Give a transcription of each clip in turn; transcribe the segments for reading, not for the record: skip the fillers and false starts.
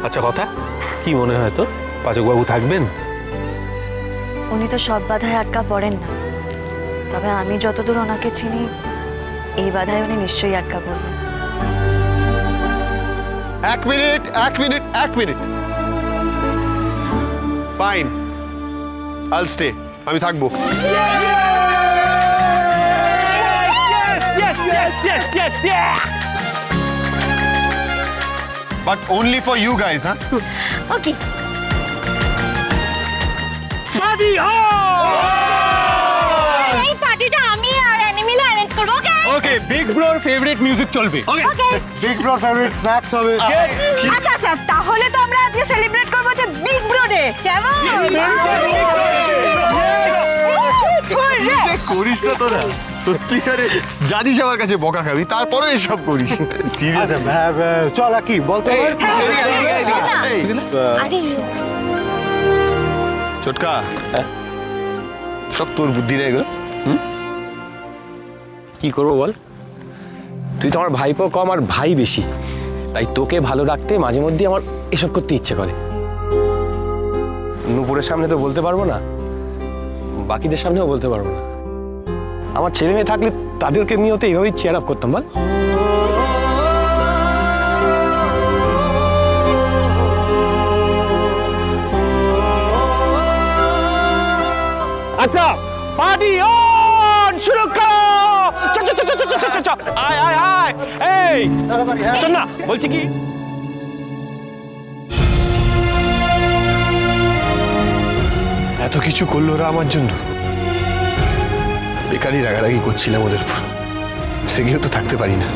আচ্ছা কথা কি মনে হয় তোর, পাচকবাবু থাকবেন? উনি তো সব বাধায় আটকা পড়েন না, তবে আমি যতদূর ওনাকে চিনি এই বাধায় উনি নিশ্চয়ই আটকা পড়বেন। এক মিনিট এক মিনিট এক মিনিট, ফাইন, আইল স্টে, আমি থাকবো। But only for you guys, হ্যাঁ? ওকে। এই পার্টিটা আমি আর অ্যানিমেল অ্যারেঞ্জ করব, ওকে? ওকে, বিগ ব্রোর ফেভারিট মিউজিক চলবে। ওকে, বিগ ব্রোর ফেভারিট স্ন্যাক্স হবে। আচ্ছা আচ্ছা, তাহলে তো আমরা আজকে সেলিব্রেট করব যে বিগ ব্রো ডে, কেমন? করিস না তোরা, সত্যিকারে জানিস আমার কাছে বকা খাবি, তারপরে এসব করিস। সিরিয়াস? চল কি বলতে আরে চটকা, সব তোর বুদ্ধি নেই গো। কি করবো বল, তুই তো আমার ভাইপো কম আর ভাই বেশি, তাই তোকে ভালো রাখতে মাঝে মধ্যে আমার এসব করতে ইচ্ছে করে। নূপুরের সামনে তো বলতে পারবো না, বাকিদের সামনেও বলতে পারবো না। আমার ছেলে মেয়ে থাকলে তাদেরকে নিয়েও তো এইভাবেই চেয়ার আপ করতাম বল। আচ্ছা, পার্টি অন, শুরু করো। আয় আয় আয়, এই শোন না, বলছি কি, এত কিছু করলো ওরা আমার জন্য, বেকারই রাগারাগি করছিলাম ওদের উপর, সে গিয়েও তো থাকতে পারি না।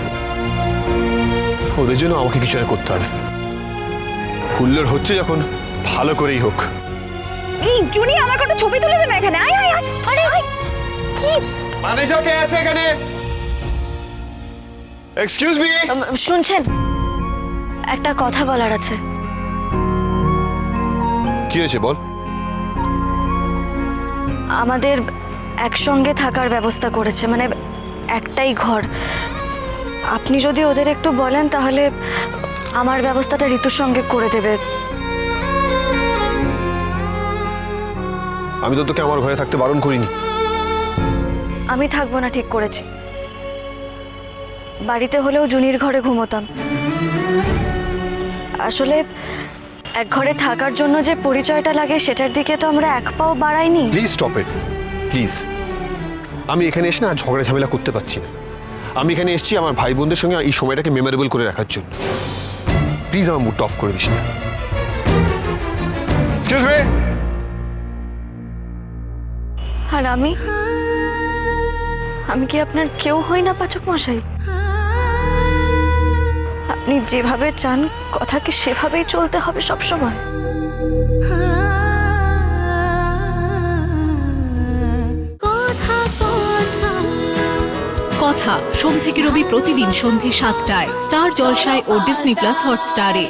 ওদের জন্য আমাকে কিছু একটা করতে হবে। হুল্লোড় হচ্ছে যখন, ভালো করেই হোক। এই জুনি, আমার একটা ছবি তুলে দে না এখানে। আয় আয় আয়। আরে আয়, কি মানেশা কে আছে এখানে? Excuse me. শুনছেন? একটা কথা বলার আছে। কি হয়েছে বল? আমাদের একসঙ্গে থাকার ব্যবস্থা করেছে, মানে একটাই ঘর। আপনি যদি ওদের একটু বলেন তাহলে আমার ব্যবস্থাটা ঋতুর সঙ্গে করে দেবে। আমি তো তোকে আমার ঘরে থাকতে বারণ করিনি। আমি থাকবো না ঠিক করেছি, বাড়িতে হলেও জুনির ঘরে ঘুমোতাম। আসলে এক ঘরে থাকার জন্য যে পরিচয়টা লাগে সেটার দিকে তো আমরা এক পাও বাড়াইনি। Please stop it, please. আমি এখানে এসে না ঝগড়া ঝামেলা করতে পারছি না। আমি এখানে এসেছি আমার ভাই বোনদের সঙ্গে এই সময়টাকে মেমোরেবল করে রাখার জন্য। প্লিজ আমার মুডটা অফ করে দিস না। Excuse me. আর আমি কি আপনার কেউ হই না পাচক মশাই? আপনি যেভাবে চান কথাকে সেভাবেই চলতে হবে সব সময়। কথা সোম থেকে রবি প্রতিদিন সন্ধে ৭টায় স্টার জলসায় ও ডিজনি প্লাস হটস্টারে।